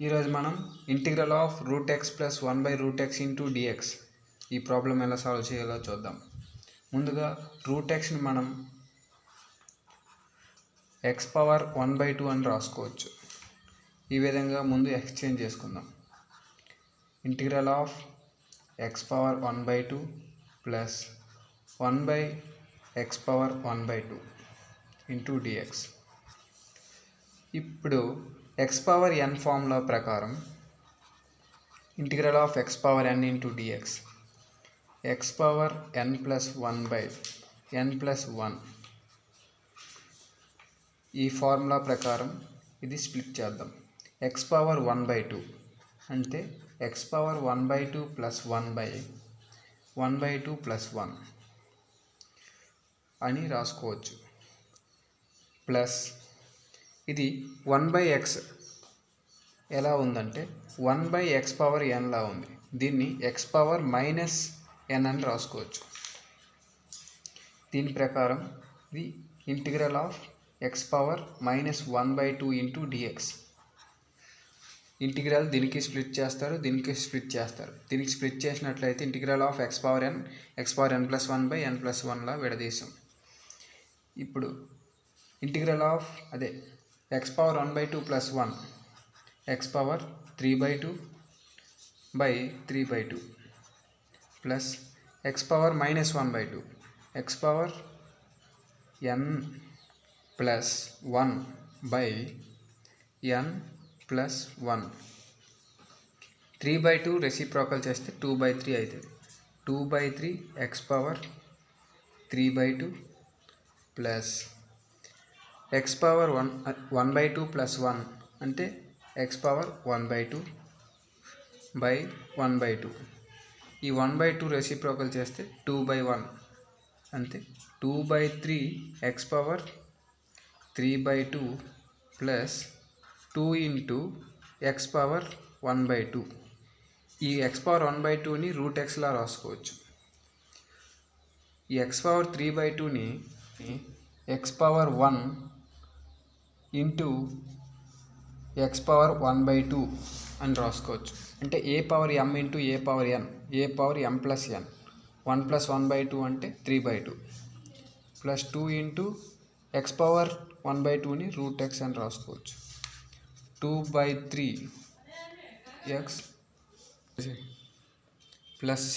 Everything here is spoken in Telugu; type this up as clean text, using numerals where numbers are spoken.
ఈరోజు మనం integral of root X plus 1/√x into D X ఈ ప్రాబ్లం ఎలా సాల్వ్ చేయాలో చూద్దాం. ముందుగా రూట్ ఎక్స్ని మనం ఎక్స్ పవర్ 1/2 అని రాసుకోవచ్చు. ఈ విధంగా ముందు ఎక్స్చేంజ్ చేసుకుందాం. Integral of X power 1/2 plus 1/x power 1/2 into D X. ఇప్పుడు x పవర్ n ఫార్ములా ప్రకారం integral of x power n into D X x power n plus 1/n plus 1 ఈ ఫార్ములా ప్రకారం ఇది స్ప్లిట్ చేద్దాం. x పవర్ 1/2 అంటే x పవర్ 1/2 ప్లస్ 1/1/2 ప్లస్ 1 అని రాసుకోవచ్చు. ప్లస్ ఇది 1/x ఎలా ఉందంటే 1/x పవర్ n లా ఉంది. దీన్ని x పవర్ మైనస్ n అని రాసుకోవచ్చు. దీని ప్రకారం ఇది integral of x power minus 1/2 into D X. Integral దీనికి స్ప్లిట్ చేస్తారు, దీనికి స్ప్లిట్ చేస్తారు. దీనికి స్ప్లిట్ చేసినట్లయితే integral of x power n plus 1/n plus 1 లా విడదీసాం. ఇప్పుడు integral of x power 1/2 plus 1 x power 3/2 by 3/2 plus x power minus 1/2 x power n plus 1 by n plus 1 3/2 reciprocal చేస్తే 2/3 అవుతుంది. 2/3 x power 3/2 plus x power 1/2 plus 1 అంటే x పవర్ 1/2 బై 1/2. ఈ 1/2 రెసిప్రోకల్ చేస్తే 2/1 అంతే. 2/3 x power 3/2 plus 2 into x power 1/2. ఈ x పవర్ 1/2ని రూట్ ఎక్స్లా రాసుకోవచ్చు. ఈ x పవర్ 3/2ని x power 1 into x power 1/2 అని రాసుకోవచ్చు. అంటే a power m into a power n, a power m plus n, 1 plus 1/2 అంటే 3/2 ప్లస్ 2 ఇంటూ x పవర్ 1/2ని రూట్ x అని రాసుకోవచ్చు. 2/3 x ప్లస్ c